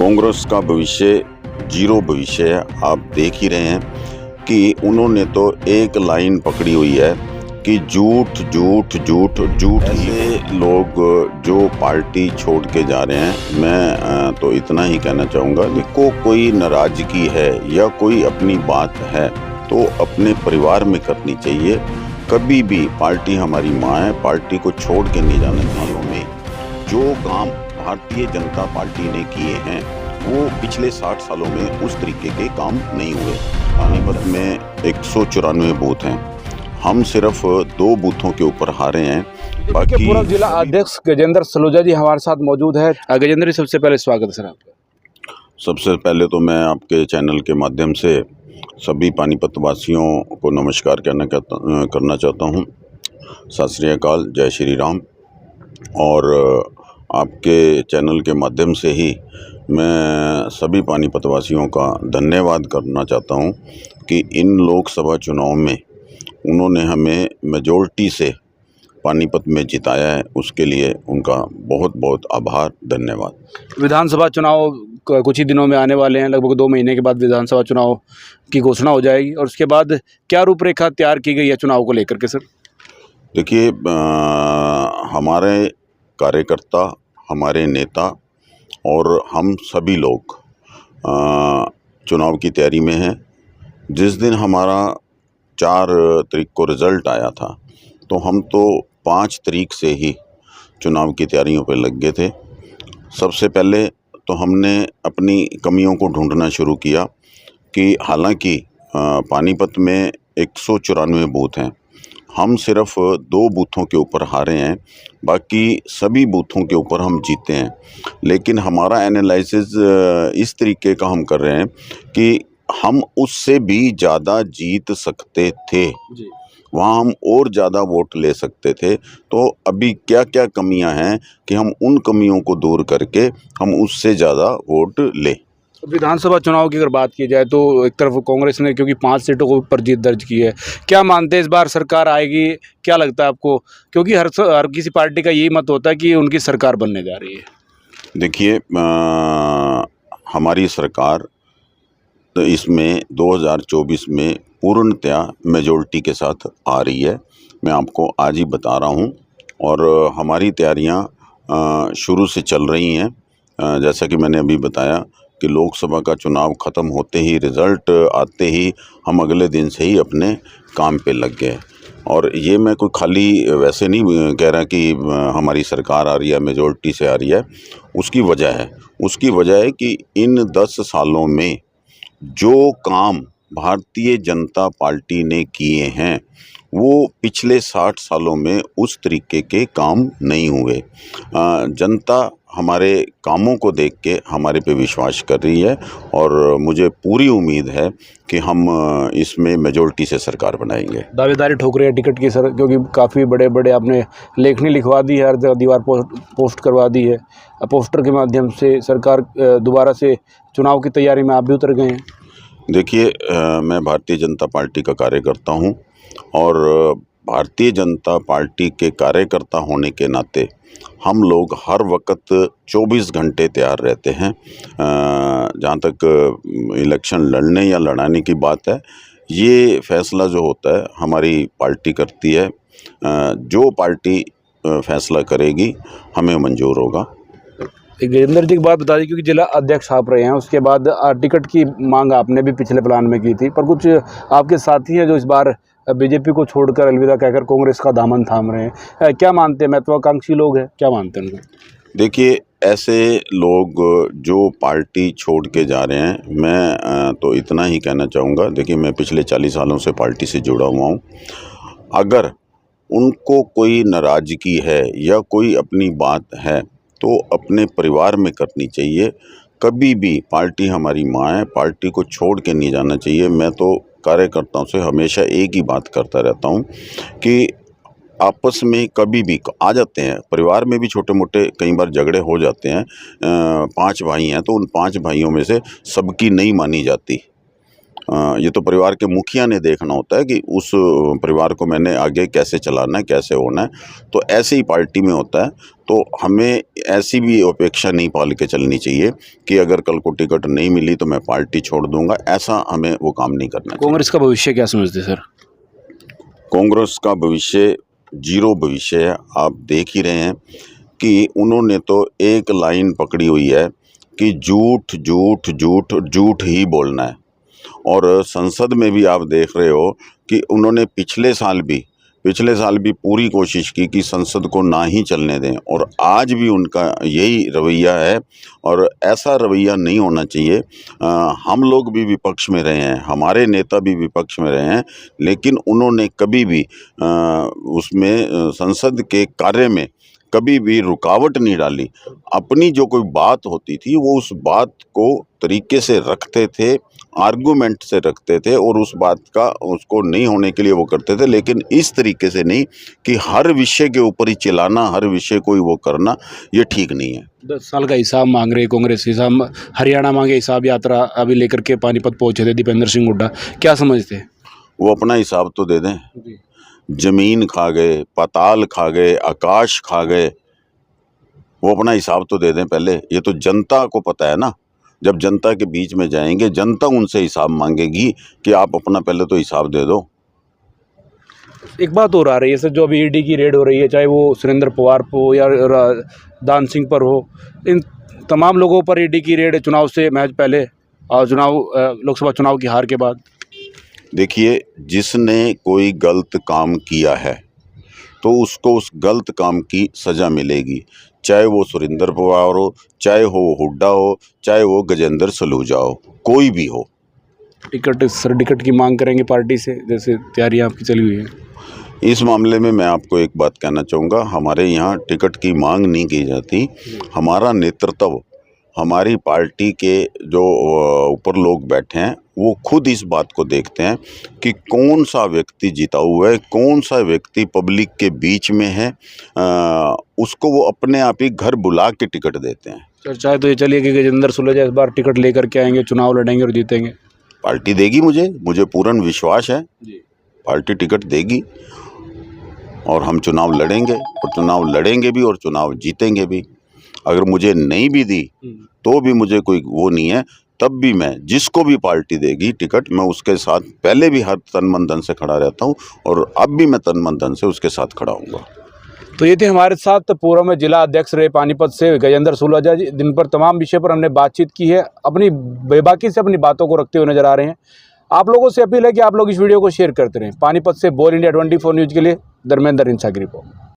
कांग्रेस का भविष्य जीरो भविष्य है। आप देख ही रहे हैं कि उन्होंने तो एक लाइन पकड़ी हुई है कि झूठ झूठ झूठ झूठ। ऐसे लोग जो पार्टी छोड़ के जा रहे हैं, मैं तो इतना ही कहना चाहूँगा कि कोई नाराज़गी है या कोई अपनी बात है तो अपने परिवार में करनी चाहिए। कभी भी पार्टी हमारी माँ है, पार्टी को छोड़ के नहीं जाने वालों में जो काम भारतीय जनता पार्टी ने किए हैं वो पिछले 60 सालों में उस तरीके के काम नहीं हुए। पानीपत में 194 बूथ हैं, हम सिर्फ 2 बूथों के ऊपर हारे हैं। बाकी पूरा जिला अध्यक्ष गजेंद्र सलूजा जी हमारे साथ मौजूद है। गजेंद्र जी, सबसे पहले स्वागत है सर आपका। सबसे पहले तो मैं आपके चैनल के माध्यम से सभी पानीपत वासियों को नमस्कार करना चाहता हूँ। सत श्री अकाल, जय श्री राम। और आपके चैनल के माध्यम से ही मैं सभी पानीपत वासियों का धन्यवाद करना चाहता हूँ कि इन लोकसभा चुनाव में उन्होंने हमें मेजॉरिटी से पानीपत में जिताया है, उसके लिए उनका बहुत बहुत आभार, धन्यवाद। विधानसभा चुनाव कुछ ही दिनों में आने वाले हैं, लगभग 2 महीने के बाद विधानसभा चुनाव की घोषणा हो जाएगी और उसके बाद क्या रूपरेखा तैयार की गई है चुनाव को लेकर के सर? देखिए, हमारे कार्यकर्ता, हमारे नेता और हम सभी लोग चुनाव की तैयारी में हैं। जिस दिन हमारा 4 तारीख को रिज़ल्ट आया था तो हम तो 5 तारीख से ही चुनाव की तैयारियों पर लग गए थे। सबसे पहले तो हमने अपनी कमियों को ढूंढना शुरू किया कि हालांकि पानीपत में 194 बूथ हैं, हम सिर्फ 2 बूथों के ऊपर हारे हैं, बाकी सभी बूथों के ऊपर हम जीते हैं। लेकिन हमारा एनालिसिस इस तरीके का हम कर रहे हैं कि हम उससे भी ज़्यादा जीत सकते थे जी। वहाँ हम और ज़्यादा वोट ले सकते थे। तो अभी क्या क्या कमियां हैं कि हम उन कमियों को दूर करके हम उससे ज़्यादा वोट लें। विधानसभा चुनाव की अगर बात की जाए तो एक तरफ कांग्रेस ने क्योंकि 5 सीटों को पर जीत दर्ज की है, क्या मानते हैं इस बार सरकार आएगी? क्या लगता है आपको? क्योंकि हर किसी पार्टी का यही मत होता है कि उनकी सरकार बनने जा रही है। देखिए, हमारी सरकार तो इसमें 2024 में पूर्णतया मेजॉरिटी के साथ आ रही है। मैं आपको आज ही बता रहा हूँ और हमारी तैयारियाँ शुरू से चल रही हैं। जैसा कि मैंने अभी बताया कि लोकसभा का चुनाव ख़त्म होते ही, रिज़ल्ट आते ही हम अगले दिन से ही अपने काम पे लग गए। और ये मैं कोई खाली वैसे नहीं कह रहा कि हमारी सरकार आ रही है, मेजॉरिटी से आ रही है। उसकी वजह है कि इन 10 सालों में जो काम भारतीय जनता पार्टी ने किए हैं वो पिछले 60 सालों में उस तरीके के काम नहीं हुए। जनता हमारे कामों को देख के हमारे पे विश्वास कर रही है और मुझे पूरी उम्मीद है कि हम इसमें मेजॉरिटी से सरकार बनाएंगे। दावेदारी ठोक रहे हैं टिकट की सर, क्योंकि काफ़ी बड़े बड़े आपने लेखनी लिखवा दी है, हर जगह दीवार पोस्ट करवा दी है। पोस्टर के माध्यम से सरकार दोबारा से चुनाव की तैयारी में आप भी उतर गए हैं। देखिए, मैं भारतीय जनता पार्टी का कार्यकर्ता हूं और भारतीय जनता पार्टी के कार्यकर्ता होने के नाते हम लोग हर वक्त 24 घंटे तैयार रहते हैं। जहाँ तक इलेक्शन लड़ने या लड़ाने की बात है, ये फैसला जो होता है हमारी पार्टी करती है। जो पार्टी फैसला करेगी हमें मंजूर होगा। गजेंद्र जी की बात बता दी, क्योंकि जिला अध्यक्ष आप रहे हैं, उसके बाद टिकट की मांग आपने भी पिछले प्लान में की थी, पर कुछ आपके साथी हैं जो इस बार बीजेपी को छोड़कर अलविदा कहकर कांग्रेस का दामन थाम रहे हैं। क्या मानते हैं? महत्वाकांक्षी लोग हैं, क्या मानते हैं उनको? देखिए, ऐसे लोग जो पार्टी छोड़ के जा रहे हैं, मैं तो इतना ही कहना चाहूँगा। देखिए, मैं पिछले 40 सालों से पार्टी से जुड़ा हुआ हूँ। अगर उनको कोई नाराज़गी है या कोई अपनी बात है तो अपने परिवार में करनी चाहिए। कभी भी पार्टी हमारी माँ है, पार्टी को छोड़ के नहीं जाना चाहिए। मैं तो कार्यकर्ताओं से हमेशा एक ही बात करता रहता हूँ कि आपस में कभी भी आ जाते हैं, परिवार में भी छोटे मोटे कई बार झगड़े हो जाते हैं। 5 भाई हैं तो उन 5 भाइयों में से सबकी नहीं मानी जाती। ये तो परिवार के मुखिया ने देखना होता है कि उस परिवार को मैंने आगे कैसे चलाना है, कैसे होना है। तो ऐसे ही पार्टी में होता है। तो हमें ऐसी भी अपेक्षा नहीं पाल के चलनी चाहिए कि अगर कल को टिकट नहीं मिली तो मैं पार्टी छोड़ दूंगा। ऐसा हमें वो काम नहीं करना चाहिए। कांग्रेस का भविष्य क्या समझते सर? कांग्रेस का भविष्य जीरो भविष्य है। आप देख ही रहे हैं कि उन्होंने तो एक लाइन पकड़ी हुई है कि झूठ झूठ झूठ झूठ ही बोलना है। और संसद में भी आप देख रहे हो कि उन्होंने पिछले साल भी पूरी कोशिश की कि संसद को ना ही चलने दें, और आज भी उनका यही रवैया है। और ऐसा रवैया नहीं होना चाहिए। हम लोग भी विपक्ष में रहे हैं, हमारे नेता भी विपक्ष में रहे हैं, लेकिन उन्होंने कभी भी उसमें संसद के कार्य में कभी भी रुकावट नहीं डाली। अपनी जो कोई बात होती थी वो उस बात को तरीके से रखते थे, आर्गूमेंट से रखते थे, और उस बात का उसको नहीं होने के लिए वो करते थे। लेकिन इस तरीके से नहीं कि हर विषय के ऊपर ही चिल्लाना, हर विषय को ही वो करना, ये ठीक नहीं है। 10 साल का हिसाब मांग रहे कांग्रेस, हिसाब हरियाणा मांगे, हिसाब यात्रा अभी लेकर के पानीपत पहुंचे थे दीपेंद्र सिंह हुड्डा, क्या समझते हैं? वो अपना हिसाब तो दे दें। जमीन खा गए, पाताल खा गए, आकाश खा गए, वो अपना हिसाब तो दे दें पहले। ये तो जनता को पता है ना। जब जनता के बीच में जाएंगे, जनता उनसे हिसाब मांगेगी कि आप अपना पहले तो हिसाब दे दो। एक बात और आ रही है सर, जो अभी ईडी की रेड हो रही है, चाहे वो सुरेंद्र पवार पर हो या दान सिंह पर हो, इन तमाम लोगों पर ईडी की रेड चुनाव से महज पहले और लोकसभा चुनाव की हार के बाद। देखिए, जिसने कोई गलत काम किया है तो उसको उस गलत काम की सज़ा मिलेगी, चाहे वो सुरेंद्र पवार हो, चाहे वो हुड्डा हो, चाहे वो गजेंद्र सलूजा हो, कोई भी हो। टिकट की मांग करेंगे पार्टी से, जैसे तैयारियां आपकी चली हुई है। इस मामले में मैं आपको एक बात कहना चाहूँगा, हमारे यहाँ टिकट की मांग नहीं की जाती। हमारा नेतृत्व, हमारी पार्टी के जो ऊपर लोग बैठे हैं, वो खुद इस बात को देखते हैं कि कौन सा व्यक्ति जीता हुआ है, कौन सा व्यक्ति पब्लिक के बीच में है, उसको वो अपने आप ही घर बुला के टिकट देते हैं। चर्चा तो ये चलिए कि गजेंद्र सुलेजा इस बार टिकट लेकर के आएंगे, चुनाव लड़ेंगे और जीतेंगे। पार्टी देगी, मुझे पूर्ण विश्वास है जी। पार्टी टिकट देगी और हम चुनाव लड़ेंगे, और चुनाव लड़ेंगे भी और चुनाव जीतेंगे भी। अगर मुझे नहीं भी दी तो भी मुझे कोई वो नहीं है, तब भी मैं जिसको भी पार्टी देगी टिकट, मैं उसके साथ पहले भी हर तन मन धन से खड़ा रहता हूँ, और अब भी मैं तन मन धन से उसके साथ खड़ा हूँगा। तो ये थे हमारे साथ पूर्व में जिला अध्यक्ष रहे पानीपत से गजेंद्र सुलेजा जी, जिन पर तमाम विषय पर हमने बातचीत की है। अपनी बेबाकी से अपनी बातों को रखते हुए नजर आ रहे हैं। आप लोगों से अपील है कि आप लोग इस वीडियो को शेयर करते रहें। पानीपत से बोल इंडिया 24 न्यूज़ के लिए धर्मेंद्र इंसा की रिपोर्ट।